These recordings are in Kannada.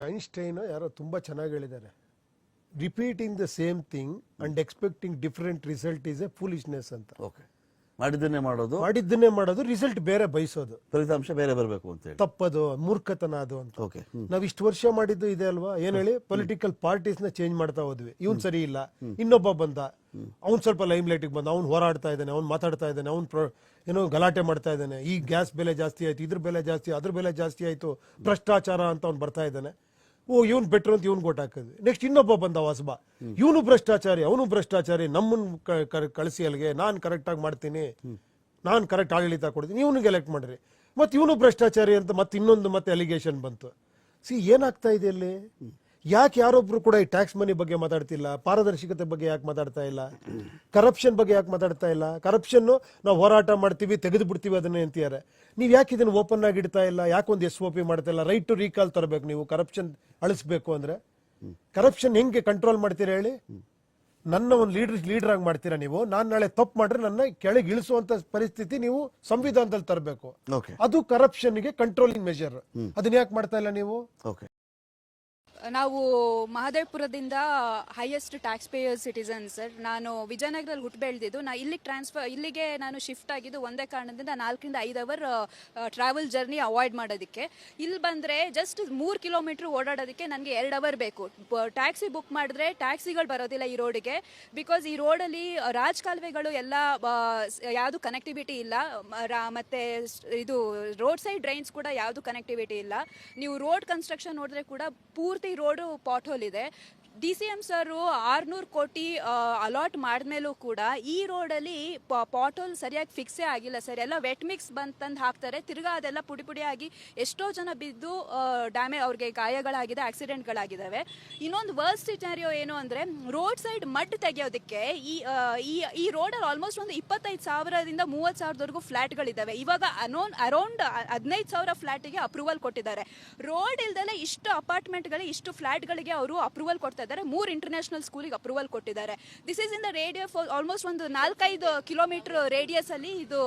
ಐನ್ಸ್ಟೈನ್ ಯಾರೋ ತುಂಬಾ ಚೆನ್ನಾಗಿ ಹೇಳಿದ್ದಾರೆ, repeating the same thing and expecting different result is A foolishness ಅಂತ. ಓಕೆ, ಮಾಡಿದ್ದನ್ನೇ ಮಾಡೋದು ರಿಸಲ್ಟ್ ಬೇರೆ ಬಯಸೋದು, ಫಲಿತಾಂಶ ಬೇರೆ ಬರಬೇಕು ಅಂತ ಹೇಳಿ ತಪ್ಪದು, ಮೂರ್ಖತನ ಅದು ಅಂತ. ಓಕೆ, ನಾವ್ ಇಷ್ಟು ವರ್ಷ ಮಾಡಿದ್ದು ಇದೆ ಅಲ್ವಾ, ಏನ್ ಹೇಳಿ, ಪೊಲಿಟಿಕಲ್ ಪಾರ್ಟೀಸ್ ನ ಚೇಂಜ್ ಮಾಡ್ತಾ ಹೋದ್ವಿ. ಇವನ್ ಸರಿ ಇಲ್ಲ, ಇನ್ನೊಬ್ಬ ಬಂದ, ಅವ್ನ್ ಸ್ವಲ್ಪ ಲೈಮ್ ಲೈಟಿಗೆ ಬಂದ, ಅವ್ನು ಹೋರಾಡ್ತಾ ಇದ್ದಾನೆ, ಅವ್ನು ಮಾತಾಡ್ತಾ ಇದ್ದಾನೆ, ಅವ್ನು ಏನೋ ಗಲಾಟೆ ಮಾಡ್ತಾ ಇದ್ದಾನೆ, ಈ ಗ್ಯಾಸ್ ಬೆಲೆ ಜಾಸ್ತಿ ಆಯ್ತು, ಇದ್ರ ಬೆಲೆ ಜಾಸ್ತಿ, ಅದ್ರ ಬೆಲೆ ಜಾಸ್ತಿ ಆಯ್ತು, ಭ್ರಷ್ಟಾಚಾರ ಅಂತ ಅವ್ನು ಬರ್ತಾ ಇದ್ದಾನೆ. ಓ ಇವ್ನು ಬೆಟ್ರು ಅಂತ ಇವ್ನು ಓಟ್ ಹಾಕಿದ್ವಿ. ನೆಕ್ಸ್ಟ್ ಇನ್ನೊಬ್ಬ ಬಂದ ವಾಸಬಾ, ಇವನು ಭ್ರಷ್ಟಾಚಾರಿ, ಅವನು ಭ್ರಷ್ಟಾಚಾರಿ, ನಮ್ಮನ್ನ ಕಳಿಸಿ ಅಲ್ಲಿಗೆ, ನಾನ್ ಕರೆಕ್ಟ್ ಆಗಿ ಮಾಡ್ತೀನಿ, ನಾನು ಕರೆಕ್ಟ್ ಆಡಳಿತ ಕೊಡ್ತೀನಿ, ಇವನಿಗೆ ಎಲೆಕ್ಟ್ ಮಾಡ್ರಿ, ಮತ್ತೆ ಇವನು ಭ್ರಷ್ಟಾಚಾರಿ ಅಂತ ಮತ್ತೆ ಇನ್ನೊಂದು ಮತ್ತೆ ಅಲಿಗೇಷನ್ ಬಂತು. ಏನಾಗ್ತಾ ಇದೆ ಅಲ್ಲಿ? ಯಾಕೆ ಯಾರೊಬ್ರು ಕೂಡ ಈ ಟ್ಯಾಕ್ಸ್ ಮನಿ ಬಗ್ಗೆ ಮಾತಾಡ್ತಿಲ್ಲ, ಪಾರದರ್ಶಕತೆ ಬಗ್ಗೆ ಯಾಕೆ ಮಾತಾಡ್ತಾ ಇಲ್ಲ, ಕರಪ್ಷನ್ ಬಗ್ಗೆ ಯಾಕೆ ಮಾತಾಡ್ತಾ ಇಲ್ಲ? ಕರಪ್ಷನ್ ನಾವು ಹೋರಾಟ ಮಾಡ್ತೀವಿ, ತೆಗೆದು ಬಿಡ್ತೀವಿ ಅದನ್ನೇ ಅಂತಿದ್ದಾರೆ. ನೀವು ಯಾಕೆ ಇದನ್ನು ಓಪನ್ ಆಗಿ ಇಡ್ತಾ ಇಲ್ಲ? ಯಾಕೊಂದು SOP ಮಾಡ್ತಾ ಇಲ್ಲ? ರೈಟ್ ಟು ರೀಕಾಲ್ ತರಬೇಕು ನೀವು, ಕರಪ್ಷನ್ ಅಳಿಸ್ಬೇಕು ಅಂದ್ರೆ. ಕರಪ್ಷನ್ ಹೆಂಗೆ ಕಂಟ್ರೋಲ್ ಮಾಡ್ತೀರಾ ಹೇಳಿ? ನನ್ನ ಒಂದು ಲೀಡರ್ ಆಗಿ ಮಾಡ್ತೀರಾ ನೀವು? ನಾನು ನಾಳೆ ತಪ್ಪು ಮಾಡ್ರೆ ನನ್ನ ಕೆಳಗೆ ಇಳಿಸುವಂತ ಪರಿಸ್ಥಿತಿ ನೀವು ಸಂವಿಧಾನದಲ್ಲಿ ತರಬೇಕು. ಅದು ಕರಪ್ಷನ್ಗೆ ಕಂಟ್ರೋಲಿಂಗ್ ಮೆಜರ್. ಅದನ್ನ ಯಾಕೆ ಮಾಡ್ತಾ ಇಲ್ಲ ನೀವು? ನಾವು ಮಹದೇವಪುರದಿಂದ highest tax payer citizen sir. ನಾನು ವಿಜಯನಗರಲ್ಲಿ ಹುಟ್ಟು ಬೆಳೆದಿದ್ದು. ಇಲ್ಲಿಗೆ ನಾನು ಶಿಫ್ಟ್ ಆಗಿದ್ದು ಒಂದೇ ಕಾರಣದಿಂದ 4 ರಿಂದ 5 ಅವರ್ ಟ್ರಾವೆಲ್ ಜರ್ನಿ ಅವಾಯ್ಡ್ ಮಾಡೋದಕ್ಕೆ. ಇಲ್ಲಿ ಬಂದರೆ ಜಸ್ಟ್ 3 ಕಿಲೋಮೀಟ್ರ್ ಓಡಾಡೋದಕ್ಕೆ ನನಗೆ 2 ಅವರ್ ಬೇಕು. ಟ್ಯಾಕ್ಸಿ ಬುಕ್ ಮಾಡಿದ್ರೆ ಟ್ಯಾಕ್ಸಿಗಳು ಬರೋದಿಲ್ಲ ಈ ರೋಡಿಗೆ, ಬಿಕಾಸ್ ಈ ರೋಡಲ್ಲಿ ರಾಜಕಾಲುವೆಗಳು ಎಲ್ಲ ಯಾವುದು ಕನೆಕ್ಟಿವಿಟಿ ಇಲ್ಲ, ಮತ್ತು ಇದು ರೋಡ್ ಸೈಡ್ ಡ್ರೈನ್ಸ್ ಕೂಡ ಯಾವುದು ಕನೆಕ್ಟಿವಿಟಿ ಇಲ್ಲ. ನೀವು ರೋಡ್ ಕನ್ಸ್ಟ್ರಕ್ಷನ್ ನೋಡಿದ್ರೆ ಕೂಡ ಪೂರ್ತಿ ರೋಡು ಪಾಟ್ ಹೋಲ್ ಇದೆ. DCM ಸರ್ 600 ಕೋಟಿ ಅಲಾಟ್ ಮಾಡಿದ್ಮೇಲೂ ಕೂಡ ಈ ರೋಡಲ್ಲಿ ಪಾಟ್ ಹೋಲ್ ಸರಿಯಾಗಿ ಫಿಕ್ಸೇ ಆಗಿಲ್ಲ ಸರ್. ಎಲ್ಲ ವೆಟ್ ಮಿಕ್ಸ್ ತಂದು ಹಾಕ್ತಾರೆ, ತಿರ್ಗಾ ಅದೆಲ್ಲ ಪುಡಿ ಪುಡಿಯಾಗಿ ಎಷ್ಟೋ ಜನ ಬಿದ್ದು ಅವ್ರಿಗೆ ಗಾಯಗಳಾಗಿದೆ, ಆಕ್ಸಿಡೆಂಟ್ಗಳಾಗಿದ್ದಾವೆ. ಇನ್ನೊಂದು ವರ್ಸ್ಟ್ ಸಿನಾರಿಯೋ ಏನು ಅಂದರೆ, ರೋಡ್ ಸೈಡ್ ಮಡ್ ತೆಗೆಯೋದಕ್ಕೆ ಈ ರೋಡಲ್ಲಿ ಆಲ್ಮೋಸ್ಟ್ ಒಂದು 25,000ದಿಂದ 30,000ವರೆಗೂ ಫ್ಲ್ಯಾಟ್ಗಳಿದ್ದಾವೆ. ಇವಾಗ ಅರೌಂಡ್ 15,000 ಫ್ಲ್ಯಾಟಿಗೆ ಅಪ್ರೂವಲ್ ಕೊಟ್ಟಿದ್ದಾರೆ. ರೋಡ್ ಇಲ್ದಲೆ ಇಷ್ಟು ಅಪಾರ್ಟ್ಮೆಂಟ್ಗಳಿಗೆ, ಇಷ್ಟು ಫ್ಲ್ಯಾಟ್ಗಳಿಗೆ ಅವರು ಅಪ್ರೂವಲ್ ಕೊಡ್ತಾ ಇದ್ದಾರೆ. 3 ಇಂಟರ್ನ್ಯಾಷನಲ್ ಸ್ಕೂಲಿಗೆ ಅಪ್ರೂವಲ್ ಕೊಟ್ಟಿದ್ದಾರೆ. This is in the radius almost ಒಂದು 4-5 ಕಿಲೋಮೀಟರ್ ರೇಡಿಯಸ್ ಅಲ್ಲಿ ಇದು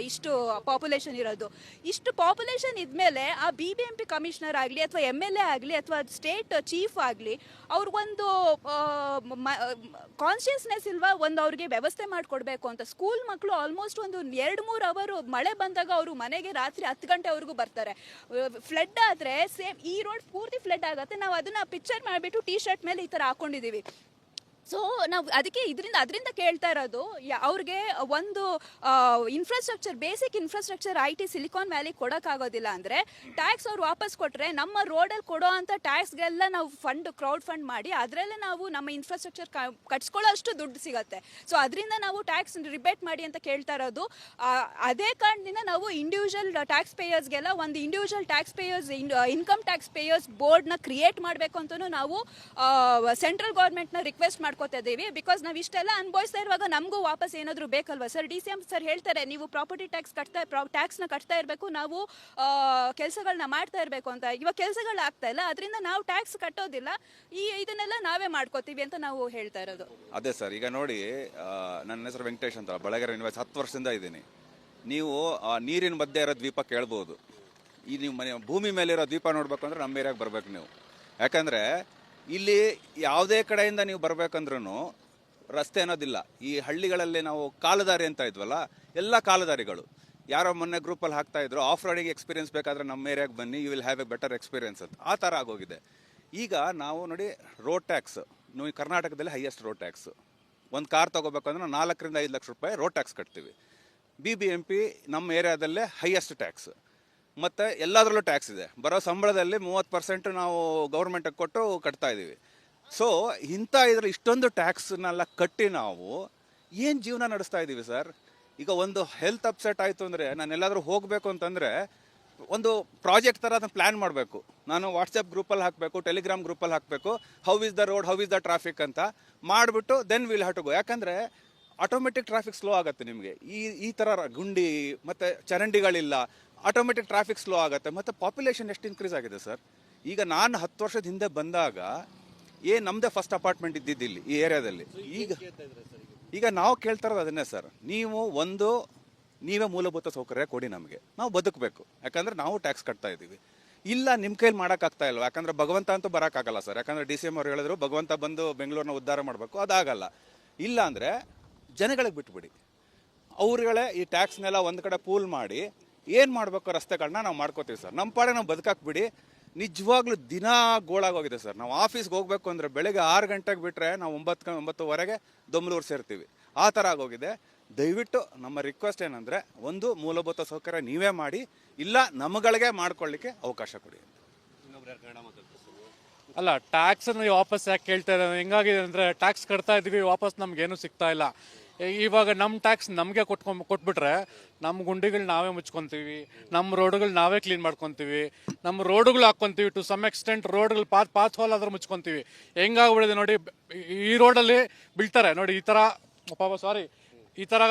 ಇಷ್ಟು ಪಾಪ್ಯುಲೇಷನ್ ಇರೋದು. ಇಷ್ಟು ಪಾಪ್ಯುಲೇಷನ್ ಇದ್ಮೇಲೆ ಆ BBMP ಕಮಿಷನರ್ ಆಗಲಿ ಅಥವಾ MLA ಆಗಲಿ ಅಥವಾ ಸ್ಟೇಟ್ ಚೀಫ್ ಆಗಲಿ ಅವ್ರಿಗೊಂದು ಕಾನ್ಶಿಯಸ್ನೆಸ್ ಇಲ್ವಾ? ಒಂದು ಅವ್ರಿಗೆ ವ್ಯವಸ್ಥೆ ಮಾಡಿಕೊಡ್ಬೇಕು ಅಂತ. ಸ್ಕೂಲ್ ಮಕ್ಕಳು ಆಲ್ಮೋಸ್ಟ್ ಒಂದು 2-3 ಅವರು ಮಳೆ ಬಂದಾಗ ಅವರು ಮನೆಗೆ ರಾತ್ರಿ 10 ಗಂಟೆವರೆಗೂ ಬರ್ತಾರೆ. ಫ್ಲಡ್ ಆದರೆ ಸೇಮ್ ಈ ರೋಡ್ ಪೂರ್ತಿ ಫ್ಲಡ್ ಆಗುತ್ತೆ. ನಾವು ಅದನ್ನ ಪಿಕ್ಚರ್ ಮಾಡಿಬಿಟ್ಟು T-ಶರ್ಟ್ ಮೇಲೆ ಈ ಥರ ಹಾಕೊಂಡಿದ್ದೀವಿ. ಸೊ ನಾವು ಅದರಿಂದ ಕೇಳ್ತಾ ಇರೋದು, ಅವ್ರಿಗೆ ಒಂದು infrastructure, basic infrastructure IT silicon valley ಕೊಡೋಕ್ಕಾಗೋದಿಲ್ಲ ಅಂದರೆ ಟ್ಯಾಕ್ಸ್ ಅವ್ರು ವಾಪಸ್ ಕೊಟ್ಟರೆ ನಮ್ಮ ರೋಡಲ್ಲಿ ಕೊಡೋ ಅಂಥ ಟ್ಯಾಕ್ಸ್ಗೆಲ್ಲ ನಾವು ಕ್ರೌಡ್ ಫಂಡ್ ಮಾಡಿ ಅದರಲ್ಲೇ ನಾವು ನಮ್ಮ ಇನ್ಫ್ರಾಸ್ಟ್ರಕ್ಚರ್ ಕಟ್ಸ್ಕೊಳ್ಳೋ ಅಷ್ಟು ದುಡ್ಡು ಸಿಗುತ್ತೆ. ಸೊ ಅದರಿಂದ ನಾವು ಟ್ಯಾಕ್ಸ್ ರಿಬೇಟ್ ಮಾಡಿ ಅಂತ ಕೇಳ್ತಾ ಇರೋದು. ಅದೇ ಕಾರಣದಿಂದ ನಾವು ಇಂಡಿವಿಜುವಲ್ ಟ್ಯಾಕ್ಸ್ ಪೇಯರ್ಸ್ಗೆಲ್ಲ ಒಂದು individual tax payers income tax payers ಬೋರ್ಡ್ನ ಕ್ರಿಯೇಟ್ ಮಾಡಬೇಕು ಅಂತಲೂ ನಾವು ಸೆಂಟ್ರಲ್ ಗೌರ್ಮೆಂಟ್ನ ರಿಕ್ವೆಸ್ಟ್ ಮಾಡ್ಕೋತಾ ಇದ್ದೀವಿ. ಬಿಕಾಸ್ ನಾವು ಇಷ್ಟೆಲ್ಲ ಅನುಭವಿಸ್ತಾ ಇರುವಾಗ ನಮಗೂ ವಾಪಸ್ ಏನಾದರೂ ಬೇಕಲ್ವಾ ಸರ್? DCM ಸರ್ ಹೇಳ್ತಾರೆ, ನೀವು ಪ್ರಾಪರ್ಟಿ ಟ್ಯಾಕ್ಸ್ನ ಕಟ್ತಾ ಇರಬೇಕು, ನಾವು ಕೆಲಸಗಳನ್ನ ಮಾಡ್ತಾ ಇರಬೇಕು ಅಂತ. ಇವಾಗ ಕೆಲಸಗಳು ಆಗ್ತಾ ಇಲ್ಲ, ಅದರಿಂದ ನಾವು ಟ್ಯಾಕ್ಸ್ ಕಟ್ಟೋದಿಲ್ಲ, ಇದನ್ನೆಲ್ಲ ನಾವೇ ಮಾಡ್ಕೋತೀವಿ ಅಂತ ನಾವು ಹೇಳ್ತಾ ಇರೋದು. ಅದೇ ಸರ್, ಈಗ ನೋಡಿ, ನನ್ನ ಹೆಸರು ವೆಂಕಟೇಶ್ ಅಂತ, ಬೆಳಗೆರೆ ಯೂನಿವರ್ಸಿಟಿ 10 ವರ್ಷದಿಂದ ಇದ್ದೀನಿ. ನೀವು ನೀರಿನ ಮಧ್ಯೆ ಇರೋ ದ್ವೀಪ ಕೇಳ್ಬೋದು. ಈ ನೀವು ಭೂಮಿ ಮೇಲಿರೋ ದ್ವೀಪ ನೋಡ್ಬೇಕು ಅಂದ್ರೆ ನಮ್ಮ ಏರಿಯಾಗೆ ಬರ್ಬೇಕು ನೀವು. ಯಾಕಂದರೆ ಇಲ್ಲಿ ಯಾವುದೇ ಕಡೆಯಿಂದ ನೀವು ಬರ್ಬೇಕಂದ್ರೂ ರಸ್ತೆ ಅನ್ನೋದಿಲ್ಲ. ಈ ಹಳ್ಳಿಗಳಲ್ಲಿ ನಾವು ಕಾಲುದಾರಿ ಅಂತ ಇದ್ವಲ್ಲ, ಎಲ್ಲ ಕಾಲುದಾರಿಗಳು. ಯಾರೋ ಮೊನ್ನೆ ಗ್ರೂಪಲ್ಲಿ ಹಾಕ್ತಾ ಇದ್ರು, ಆಫ್ ರೋಡಿಂಗ್ ಎಕ್ಸ್ಪೀರಿಯನ್ಸ್ ಬೇಕಾದರೆ ನಮ್ಮ ಏರಿಯಾಗೆ ಬನ್ನಿ, you will have a better experience ಅಂತ. ಆ ಥರ ಆಗೋಗಿದೆ. ಈಗ ನಾವು ನೋಡಿ, ರೋಡ್ ಟ್ಯಾಕ್ಸ್ ನೀವು ಕರ್ನಾಟಕದಲ್ಲಿ ಹೈಯೆಸ್ಟ್ ರೋಡ್ ಟ್ಯಾಕ್ಸ್. ಒಂದು ಕಾರ್ ತೊಗೋಬೇಕಂದ್ರೆ 4 ರಿಂದ 5 ಲಕ್ಷ ರೂಪಾಯಿ ರೋಡ್ ಟ್ಯಾಕ್ಸ್ ಕಟ್ತೀವಿ. BBMP ನಮ್ಮ ಏರಿಯಾದಲ್ಲೇ ಹೈಯೆಸ್ಟ್ ಟ್ಯಾಕ್ಸ್. ಮತ್ತು ಎಲ್ಲದರಲ್ಲೂ ಟ್ಯಾಕ್ಸ್ ಇದೆ. ಬರೋ ಸಂಬಳದಲ್ಲಿ 30% ನಾವು ಗೌರ್ಮೆಂಟಿಗೆ ಕೊಟ್ಟು ಕಟ್ತಾ ಇದ್ದೀವಿ. ಸೊ ಇದ್ರಲ್ಲಿ ಇಷ್ಟೊಂದು ಟ್ಯಾಕ್ಸ್ನೆಲ್ಲ ಕಟ್ಟಿ ನಾವು ಏನು ಜೀವನ ನಡೆಸ್ತಾ ಇದ್ದೀವಿ ಸರ್? ಈಗ ಒಂದು ಹೆಲ್ತ್ ಅಪ್ಸೆಟ್ ಆಯಿತು ಅಂದರೆ, ನಾನು ಎಲ್ಲಾದರೂ ಹೋಗಬೇಕು ಅಂತಂದರೆ ಒಂದು ಪ್ರಾಜೆಕ್ಟ್ ಥರ ಅದನ್ನು ಪ್ಲ್ಯಾನ್ ಮಾಡಬೇಕು. ನಾನು ವಾಟ್ಸಪ್ ಗ್ರೂಪಲ್ಲಿ ಹಾಕಬೇಕು, ಟೆಲಿಗ್ರಾಮ್ ಗ್ರೂಪಲ್ಲಿ ಹಾಕಬೇಕು, how is the road, how is the traffic ಅಂತ ಮಾಡಿಬಿಟ್ಟು then will have to go. ಯಾಕಂದರೆ ಆಟೋಮೆಟಿಕ್ ಟ್ರಾಫಿಕ್ ಸ್ಲೋ ಆಗುತ್ತೆ ನಿಮಗೆ. ಈ ಥರ ಗುಂಡಿ ಮತ್ತು ಚರಂಡಿಗಳಿಲ್ಲ, ಆಟೋಮೆಟಿಕ್ ಟ್ರಾಫಿಕ್ ಸ್ಲೋ ಆಗುತ್ತೆ. ಮತ್ತು ಪಾಪ್ಯುಲೇಷನ್ ಎಷ್ಟು ಇನ್ಕ್ರೀಸ್ ಆಗಿದೆ ಸರ್. ಈಗ ನಾನು 10 ವರ್ಷದ ಹಿಂದೆ ಬಂದಾಗ ನಮ್ಮದೇ ಫಸ್ಟ್ ಅಪಾರ್ಟ್ಮೆಂಟ್ ಇದ್ದಿದ್ದಿಲ್ಲಿ ಈ ಏರಿಯಾದಲ್ಲಿ. ಈಗ ನಾವು ಕೇಳ್ತಾ ಇರೋದು ಅದನ್ನೇ ಸರ್. ನೀವೇ ಮೂಲಭೂತ ಸೌಕರ್ಯ ಕೊಡಿ ನಮಗೆ, ನಾವು ಬದುಕಬೇಕು. ಯಾಕಂದರೆ ನಾವು ಟ್ಯಾಕ್ಸ್ ಕಟ್ತಾ ಇದ್ದೀವಿ. ಇಲ್ಲ ನಿಮ್ಮ ಕೈಲಿ ಮಾಡೋಕ್ಕಾಗ್ತಾ ಇಲ್ವಾ? ಯಾಕಂದ್ರೆ ಭಗವಂತ ಅಂತೂ ಬರೋಕ್ಕಾಗಲ್ಲ ಸರ್. ಯಾಕಂದ್ರೆ DCM ಅವ್ರು ಹೇಳಿದ್ರು ಭಗವಂತ ಬಂದು ಬೆಂಗಳೂರನ್ನ ಉದ್ಧಾರ ಮಾಡಬೇಕು, ಅದಾಗಲ್ಲ. ಇಲ್ಲ ಅಂದರೆ ಜನಗಳಿಗೆ ಬಿಟ್ಬಿಡಿ, ಅವ್ರುಗಳೇ ಈ ಟ್ಯಾಕ್ಸ್ನೆಲ್ಲ ಒಂದು ಕಡೆ ಪೂಲ್ ಮಾಡಿ ಏನು ಮಾಡಬೇಕು ರಸ್ತೆಗಳನ್ನ ನಾವು ಮಾಡ್ಕೋತೀವಿ ಸರ್. ನಮ್ಮ ಪಾಡೆ ನಾವು ಬದುಕಾಕ್ಬಿಡಿ. ನಿಜವಾಗ್ಲೂ ದಿನ ಗೋಳಾಗೋಗಿದೆ ಸರ್. ನಾವು ಆಫೀಸ್ಗೆ ಹೋಗ್ಬೇಕು ಅಂದರೆ ಬೆಳಗ್ಗೆ 6 ಗಂಟೆಗೆ ಬಿಟ್ಟರೆ ನಾವು 9:30ವರೆಗೆ ದೊಮ್ಲೂರು ಸೇರ್ತೀವಿ. ಆ ಥರ ಆಗೋಗಿದೆ. ದಯವಿಟ್ಟು ನಮ್ಮ ರಿಕ್ವೆಸ್ಟ್ ಏನಂದರೆ, ಒಂದು ಮೂಲಭೂತ ಸೌಕರ್ಯ ನೀವೇ ಮಾಡಿ, ಇಲ್ಲ ನಮ್ಮಗಳಿಗೆ ಮಾಡ್ಕೊಳ್ಳಿಕ್ಕೆ ಅವಕಾಶ ಕೊಡಿ. ಅಲ್ಲ, ಟ್ಯಾಕ್ಸ್ ನೀವು ವಾಪಸ್ ಯಾಕೆ ಕೇಳ್ತಾ ಇದ್ದಾರೆ? ಹೆಂಗಾಗಿದೆ ಅಂದರೆ, ಟ್ಯಾಕ್ಸ್ ಕಟ್ತಾ ಇದೀವಿ, ವಾಪಸ್ ನಮ್ಗೇನು ಸಿಗ್ತಾ ಇಲ್ಲ. ಇವಾಗ ನಮ್ಮ ಟ್ಯಾಕ್ಸ್ ನಮಗೆ ಕೊಟ್ಬಿಟ್ರೆ ನಮ್ಮ ಗುಂಡಿಗಳು ನಾವೇ ಮುಚ್ಕೊತೀವಿ, ನಮ್ಮ ರೋಡ್ಗಳು ನಾವೇ ಕ್ಲೀನ್ ಮಾಡ್ಕೊತೀವಿ, ನಮ್ಮ ರೋಡ್ಗಳು ಹಾಕ್ಕೊಂತೀವಿ. ಟು ಸಮ್ ಎಕ್ಸ್ಟೆಂಟ್ ರೋಡ್ಗಳು ಪಾತ್ ಹೋಲ್ ಆದ್ರೂ ಮುಚ್ಕೊತೀವಿ. ಹೆಂಗಾಗ್ಬಿಡಿದೆ ನೋಡಿ, ಈ ರೋಡಲ್ಲಿ ಬೀಳ್ತಾರೆ ನೋಡಿ, ಈ ಥರ ಸಾರಿ ಈ ಥರ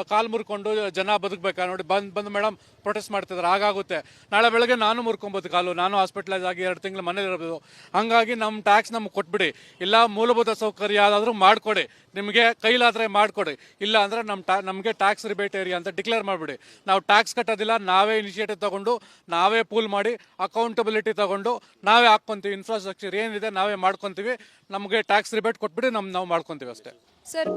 ಕಾಲು ಮುರ್ಕೊಂಡು ಜನ ಬದುಕಬೇಕಾ ನೋಡಿ? ಬಂದು ಮೇಡಮ್ ಪ್ರೊಟೆಸ್ಟ್ ಮಾಡ್ತಿದ್ದಾರೆ, ಹಾಗಾಗುತ್ತೆ. ನಾಳೆ ಬೆಳಗ್ಗೆ ನಾನು ಮುರ್ಕೊಬೋದು ಕಾಲು, ನಾನು ಹಾಸ್ಪಿಟಲೈಸ್ ಆಗಿ 2 ತಿಂಗಳು ಮನೇಲಿ ಇರ್ಬೋದು. ಹಾಗಾಗಿ ನಮ್ಮ ಟ್ಯಾಕ್ಸ್ ನಮ್ಗೆ ಕೊಟ್ಬಿಡಿ, ಇಲ್ಲ ಮೂಲಭೂತ ಸೌಕರ್ಯ ಯಾವುದಾದ್ರೂ ಮಾಡಿಕೊಡಿ, ನಿಮಗೆ ಕೈಲಾದರೆ ಮಾಡಿಕೊಡಿ. ಇಲ್ಲ ಅಂದರೆ ನಮಗೆ ಟ್ಯಾಕ್ಸ್ ರಿಬೇಟ್ ಏರಿಯಾ ಅಂತ ಡಿಕ್ಲೇರ್ ಮಾಡಿಬಿಡಿ. ನಾವು ಟ್ಯಾಕ್ಸ್ ಕಟ್ಟೋದಿಲ್ಲ, ನಾವೇ ಇನಿಷಿಯೇಟಿವ್ ತಗೊಂಡು, ನಾವೇ ಪೂಲ್ ಮಾಡಿ, ಅಕೌಂಟಬಿಲಿಟಿ ತಗೊಂಡು ನಾವೇ ಹಾಕ್ಕೊಂತೀವಿ. ಇನ್ಫ್ರಾಸ್ಟ್ರಕ್ಚರ್ ಏನಿದೆ ನಾವೇ ಮಾಡ್ಕೊತೀವಿ. ನಮಗೆ ಟ್ಯಾಕ್ಸ್ ರಿಬೇಟ್ ಕೊಟ್ಬಿಡಿ, ನಾವು ಮಾಡ್ಕೊತೀವಿ ಅಷ್ಟೇ ಸರ್.